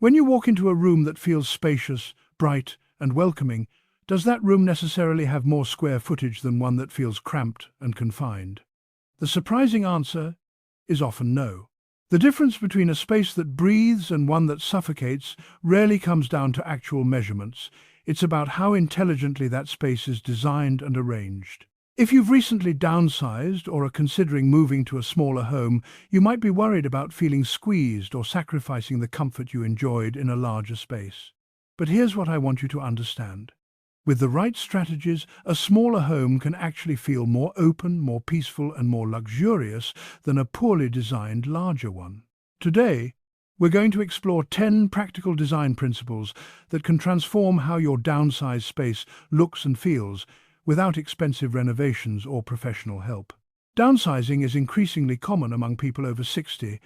When you walk into a room that feels spacious, bright, and welcoming, does that room necessarily have more square footage than one that feels cramped and confined? The surprising answer is often no. The difference between a space that breathes and one that suffocates rarely comes down to actual measurements. It's about how intelligently that space is designed and arranged. If you've recently downsized or are considering moving to a smaller home, you might be worried about feeling squeezed or sacrificing the comfort you enjoyed in a larger space. But here's what I want you to understand. With the right strategies, a smaller home can actually feel more open, more peaceful, and more luxurious than a poorly designed larger one. Today, we're going to explore 10 practical design principles that can transform how your downsized space looks and feels without expensive renovations or professional help. Downsizing is increasingly common among people over 60,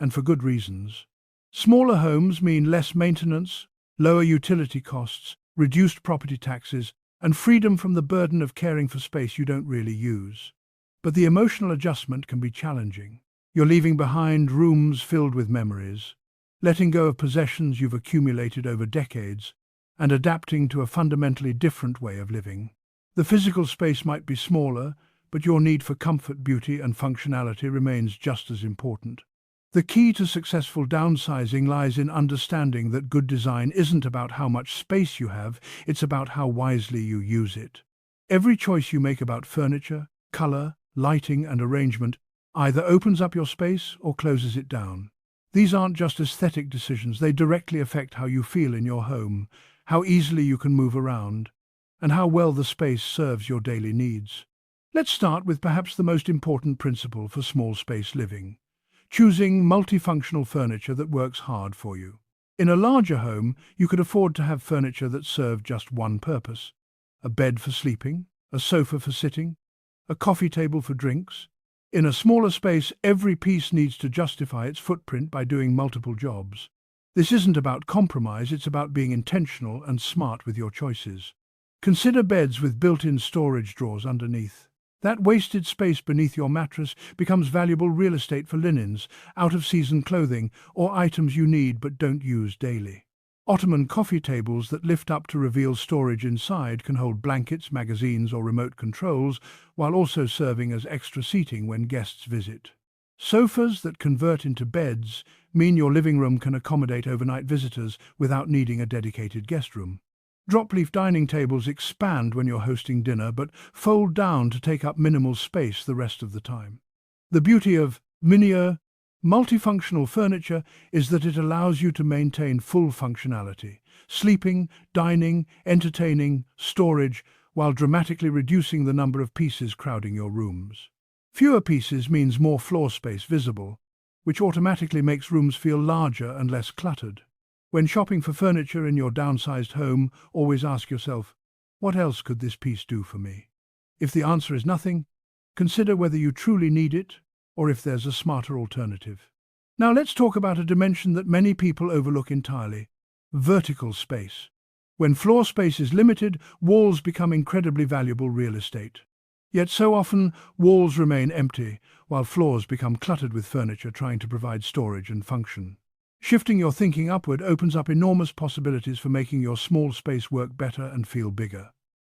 and for good reasons. Smaller homes mean less maintenance, lower utility costs, reduced property taxes, and freedom from the burden of caring for space you don't really use. But the emotional adjustment can be challenging. You're leaving behind rooms filled with memories, letting go of possessions you've accumulated over decades, and adapting to a fundamentally different way of living. The physical space might be smaller, but your need for comfort, beauty, and functionality remains just as important. The key to successful downsizing lies in understanding that good design isn't about how much space you have, it's about how wisely you use it. Every choice you make about furniture, color, lighting, and arrangement either opens up your space or closes it down. These aren't just aesthetic decisions, they directly affect how you feel in your home, how easily you can move around, and how well the space serves your daily needs. Let's start with perhaps the most important principle for small space living: choosing multifunctional furniture that works hard for you. In a larger home, you could afford to have furniture that served just one purpose: a bed for sleeping, a sofa for sitting, a coffee table for drinks. In a smaller space, every piece needs to justify its footprint by doing multiple jobs. This isn't about compromise, it's about being intentional and smart with your choices. Consider beds with built-in storage drawers underneath. That wasted space beneath your mattress becomes valuable real estate for linens, out-of-season clothing, or items you need but don't use daily. Ottoman coffee tables that lift up to reveal storage inside can hold blankets, magazines, or remote controls, while also serving as extra seating when guests visit. Sofas that convert into beds mean your living room can accommodate overnight visitors without needing a dedicated guest room. Drop-leaf dining tables expand when you're hosting dinner, but fold down to take up minimal space the rest of the time. The beauty of miniature, multifunctional furniture is that it allows you to maintain full functionality: sleeping, dining, entertaining, storage, while dramatically reducing the number of pieces crowding your rooms. Fewer pieces means more floor space visible, which automatically makes rooms feel larger and less cluttered. When shopping for furniture in your downsized home, always ask yourself, what else could this piece do for me? If the answer is nothing, consider whether you truly need it or if there's a smarter alternative. Now let's talk about a dimension that many people overlook entirely: vertical space. When floor space is limited, walls become incredibly valuable real estate. Yet so often, walls remain empty, while floors become cluttered with furniture trying to provide storage and function. Shifting your thinking upward opens up enormous possibilities for making your small space work better and feel bigger.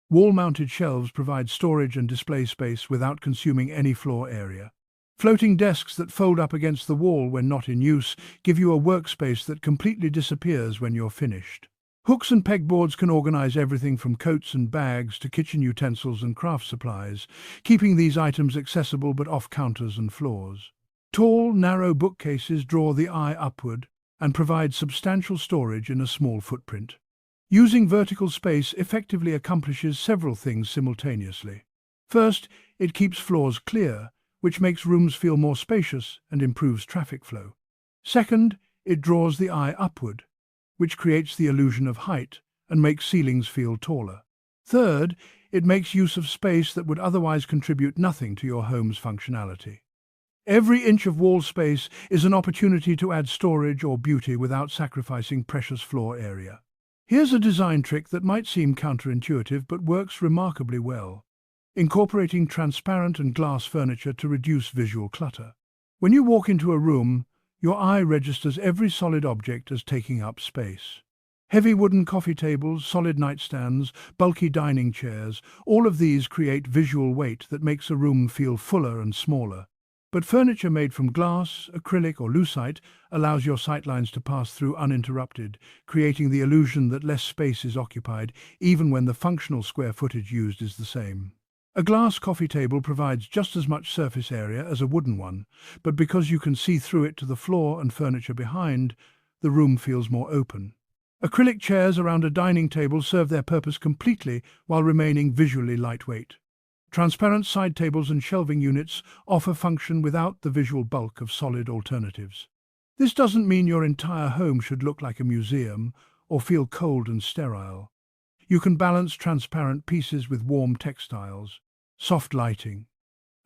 Wall-mounted shelves provide storage and display space without consuming any floor area. Floating desks that fold up against the wall when not in use give you a workspace that completely disappears when you're finished. Hooks and pegboards can organize everything from coats and bags to kitchen utensils and craft supplies, keeping these items accessible but off counters and floors. Tall, narrow bookcases draw the eye upward and provide substantial storage in a small footprint. Using vertical space effectively accomplishes several things simultaneously. First, it keeps floors clear, which makes rooms feel more spacious and improves traffic flow. Second, it draws the eye upward, which creates the illusion of height and makes ceilings feel taller. Third, it makes use of space that would otherwise contribute nothing to your home's functionality. Every inch of wall space is an opportunity to add storage or beauty without sacrificing precious floor area. Here's a design trick that might seem counterintuitive but works remarkably well: incorporating transparent and glass furniture to reduce visual clutter. When you walk into a room, Your eye registers every solid object as taking up space. Heavy wooden coffee tables, solid nightstands, bulky dining chairs, all of these create visual weight that makes a room feel fuller and smaller. But furniture made from glass, acrylic or lucite allows your sightlines to pass through uninterrupted, creating the illusion that less space is occupied even when the functional square footage used is the same. A glass coffee table provides just as much surface area as a wooden one, but because you can see through it to the floor and furniture behind, the room feels more open. Acrylic chairs around a dining table serve their purpose completely while remaining visually lightweight. Transparent side tables and shelving units offer function without the visual bulk of solid alternatives. This doesn't mean your entire home should look like a museum or feel cold and sterile. You can balance transparent pieces with warm textiles, soft lighting,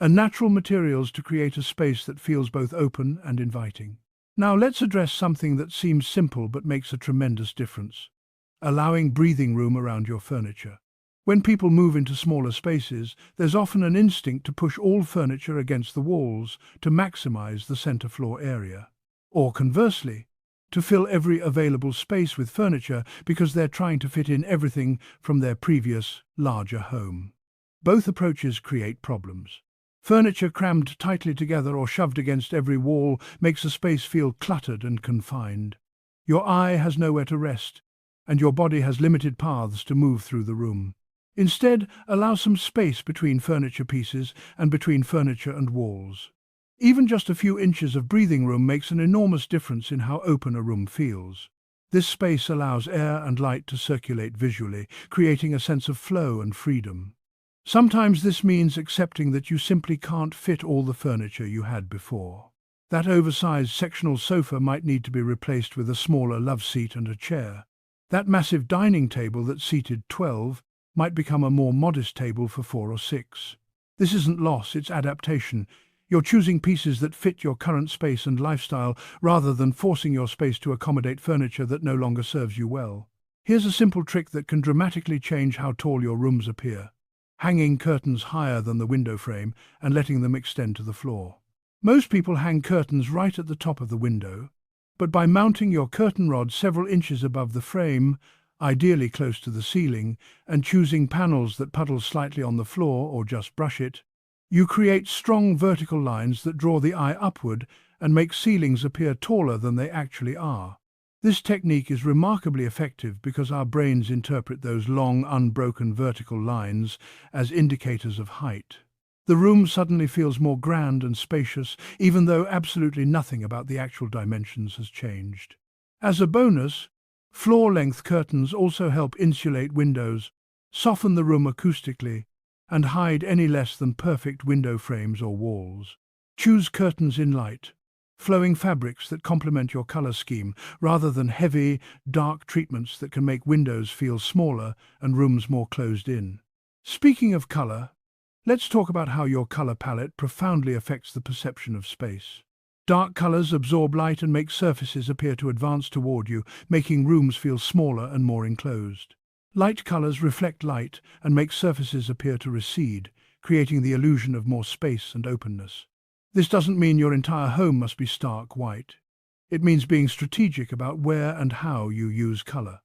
and natural materials to create a space that feels both open and inviting. Now let's address something that seems simple but makes a tremendous difference: allowing breathing room around your furniture. When people move into smaller spaces, there's often an instinct to push all furniture against the walls to maximize the center floor area. Or conversely, to fill every available space with furniture because they're trying to fit in everything from their previous, larger home. Both approaches create problems. Furniture crammed tightly together or shoved against every wall makes a space feel cluttered and confined. Your eye has nowhere to rest, and your body has limited paths to move through the room. Instead, allow some space between furniture pieces and between furniture and walls. Even just a few inches of breathing room makes an enormous difference in how open a room feels. This space allows air and light to circulate visually, creating a sense of flow and freedom. Sometimes this means accepting that you simply can't fit all the furniture you had before. That oversized sectional sofa might need to be replaced with a smaller love seat and a chair. That massive dining table that seated 12 might become a more modest table for 4 or 6. This isn't loss, it's adaptation. You're choosing pieces that fit your current space and lifestyle rather than forcing your space to accommodate furniture that no longer serves you well. Here's a simple trick that can dramatically change how tall your rooms appear: hanging curtains higher than the window frame and letting them extend to the floor. Most people hang curtains right at the top of the window, but by mounting your curtain rod several inches above the frame, ideally close to the ceiling, and choosing panels that puddle slightly on the floor or just brush it, you create strong vertical lines that draw the eye upward and make ceilings appear taller than they actually are. This technique is remarkably effective because our brains interpret those long, unbroken vertical lines as indicators of height. The room suddenly feels more grand and spacious, even though absolutely nothing about the actual dimensions has changed. As a bonus, floor-length curtains also help insulate windows, soften the room acoustically, and hide any less than perfect window frames or walls. Choose curtains in light, flowing fabrics that complement your color scheme, rather than heavy, dark treatments that can make windows feel smaller and rooms more closed in. Speaking of color, let's talk about how your color palette profoundly affects the perception of space. Dark colors absorb light and make surfaces appear to advance toward you, making rooms feel smaller and more enclosed. Light colors reflect light and make surfaces appear to recede, creating the illusion of more space and openness. This doesn't mean your entire home must be stark white. It means being strategic about where and how you use color.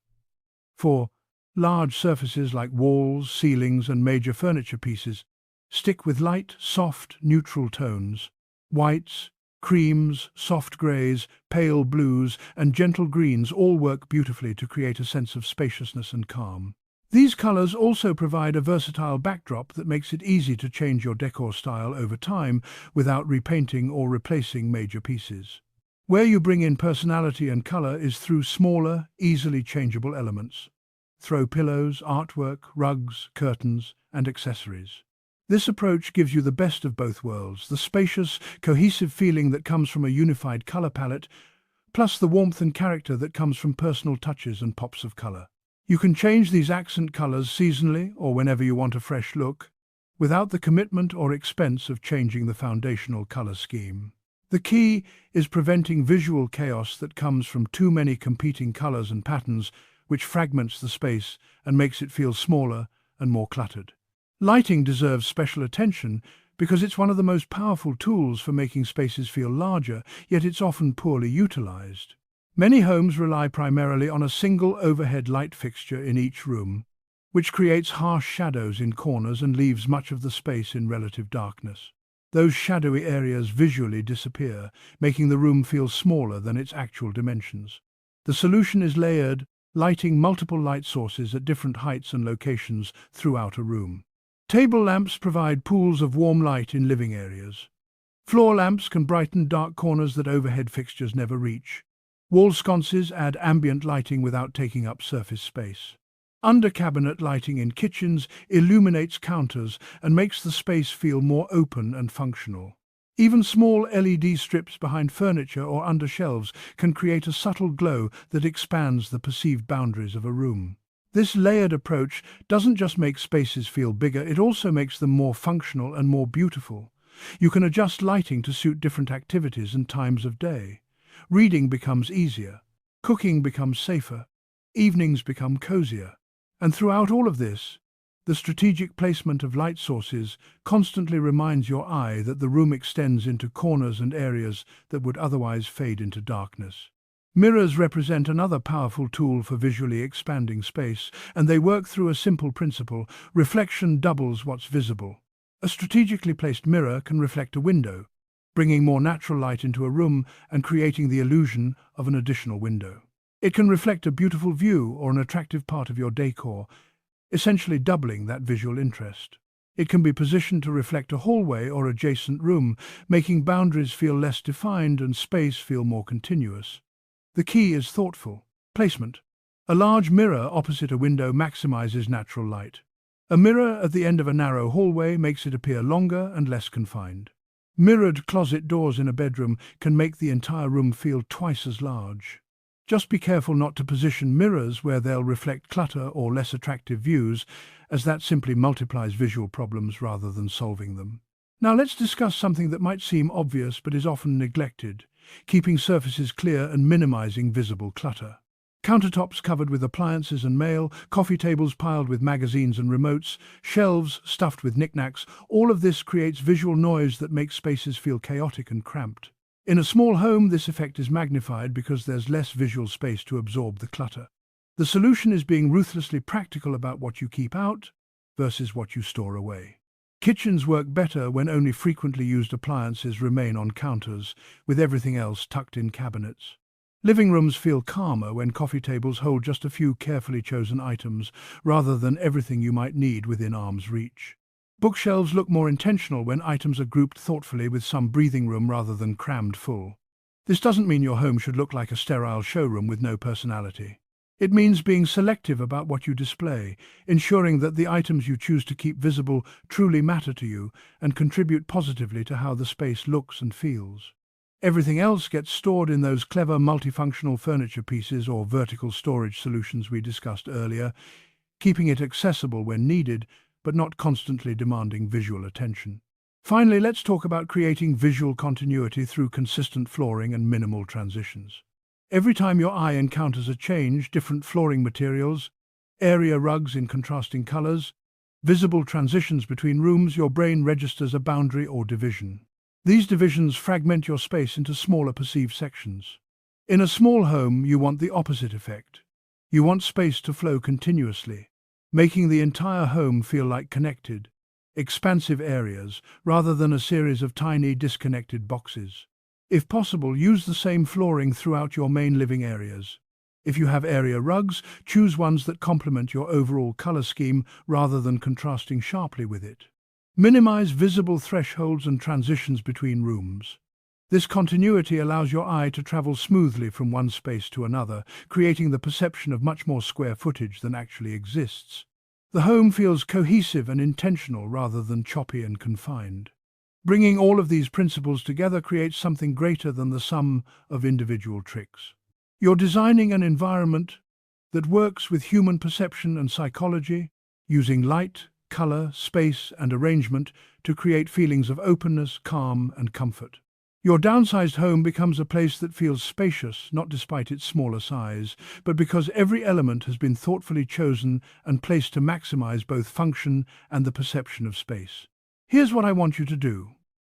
For large surfaces like walls, ceilings, and major furniture pieces, stick with light, soft, neutral tones. Whites, creams, soft greys, pale blues, and gentle greens all work beautifully to create a sense of spaciousness and calm. These colors also provide a versatile backdrop that makes it easy to change your decor style over time without repainting or replacing major pieces. Where you bring in personality and color is through smaller, easily changeable elements. Throw pillows, artwork, rugs, curtains, and accessories. This approach gives you the best of both worlds: the spacious, cohesive feeling that comes from a unified color palette, plus the warmth and character that comes from personal touches and pops of color. You can change these accent colors seasonally or whenever you want a fresh look, without the commitment or expense of changing the foundational color scheme. The key is preventing visual chaos that comes from too many competing colors and patterns, which fragments the space and makes it feel smaller and more cluttered. Lighting deserves special attention because it's one of the most powerful tools for making spaces feel larger, yet it's often poorly utilized. Many homes rely primarily on a single overhead light fixture in each room, which creates harsh shadows in corners and leaves much of the space in relative darkness. Those shadowy areas visually disappear, making the room feel smaller than its actual dimensions. The solution is layered, lighting multiple light sources at different heights and locations throughout a room. Table lamps provide pools of warm light in living areas. Floor lamps can brighten dark corners that overhead fixtures never reach. Wall sconces add ambient lighting without taking up surface space. Under-cabinet lighting in kitchens illuminates counters and makes the space feel more open and functional. Even small LED strips behind furniture or under shelves can create a subtle glow that expands the perceived boundaries of a room. This layered approach doesn't just make spaces feel bigger, it also makes them more functional and more beautiful. You can adjust lighting to suit different activities and times of day. Reading becomes easier, cooking becomes safer, evenings become cozier. And throughout all of this, the strategic placement of light sources constantly reminds your eye that the room extends into corners and areas that would otherwise fade into darkness. Mirrors represent another powerful tool for visually expanding space, and they work through a simple principle: reflection doubles what's visible. A strategically placed mirror can reflect a window, bringing more natural light into a room and creating the illusion of an additional window. It can reflect a beautiful view or an attractive part of your decor, essentially doubling that visual interest. It can be positioned to reflect a hallway or adjacent room, making boundaries feel less defined and space feel more continuous. The key is thoughtful placement. A large mirror opposite a window maximizes natural light. A mirror at the end of a narrow hallway makes it appear longer and less confined. Mirrored closet doors in a bedroom can make the entire room feel twice as large. Just be careful not to position mirrors where they'll reflect clutter or less attractive views, as that simply multiplies visual problems rather than solving them. Now let's discuss something that might seem obvious but is often neglected: keeping surfaces clear and minimizing visible clutter. Countertops covered with appliances and mail, coffee tables piled with magazines and remotes, shelves stuffed with knickknacks, all of this creates visual noise that makes spaces feel chaotic and cramped. In a small home, this effect is magnified because there's less visual space to absorb the clutter. The solution is being ruthlessly practical about what you keep out versus what you store away. Kitchens work better when only frequently used appliances remain on counters, with everything else tucked in cabinets. Living rooms feel calmer when coffee tables hold just a few carefully chosen items, rather than everything you might need within arm's reach. Bookshelves look more intentional when items are grouped thoughtfully with some breathing room rather than crammed full. This doesn't mean your home should look like a sterile showroom with no personality. It means being selective about what you display, ensuring that the items you choose to keep visible truly matter to you and contribute positively to how the space looks and feels. Everything else gets stored in those clever multifunctional furniture pieces or vertical storage solutions we discussed earlier, keeping it accessible when needed, but not constantly demanding visual attention. Finally, let's talk about creating visual continuity through consistent flooring and minimal transitions. Every time your eye encounters a change, different flooring materials, area rugs in contrasting colors, visible transitions between rooms, your brain registers a boundary or division. These divisions fragment your space into smaller perceived sections. In a small home, you want the opposite effect. You want space to flow continuously, making the entire home feel like connected, expansive areas rather than a series of tiny disconnected boxes. If possible, use the same flooring throughout your main living areas. If you have area rugs, choose ones that complement your overall color scheme rather than contrasting sharply with it. Minimize visible thresholds and transitions between rooms. This continuity allows your eye to travel smoothly from one space to another, creating the perception of much more square footage than actually exists. The home feels cohesive and intentional rather than choppy and confined. Bringing all of these principles together creates something greater than the sum of individual tricks. You're designing an environment that works with human perception and psychology, using light, color, space, and arrangement to create feelings of openness, calm, and comfort. Your downsized home becomes a place that feels spacious, not despite its smaller size, but because every element has been thoughtfully chosen and placed to maximize both function and the perception of space. Here's what I want you to do.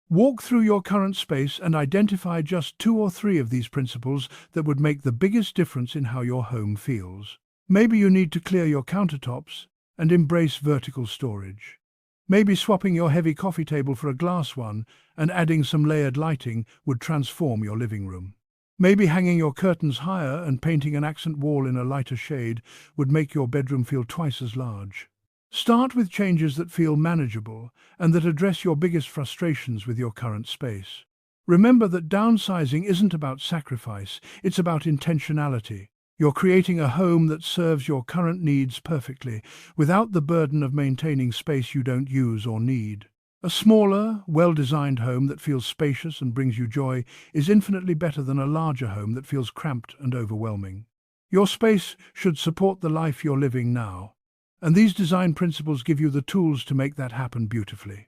Walk through your current space and identify just 2 or 3 of these principles that would make the biggest difference in how your home feels. Maybe you need to clear your countertops and embrace vertical storage. Maybe swapping your heavy coffee table for a glass one and adding some layered lighting would transform your living room. Maybe hanging your curtains higher and painting an accent wall in a lighter shade would make your bedroom feel twice as large. Start with changes that feel manageable and that address your biggest frustrations with your current space. Remember that downsizing isn't about sacrifice, it's about intentionality. You're creating a home that serves your current needs perfectly, without the burden of maintaining space you don't use or need. A smaller, well-designed home that feels spacious and brings you joy is infinitely better than a larger home that feels cramped and overwhelming. Your space should support the life you're living now, and these design principles give you the tools to make that happen beautifully.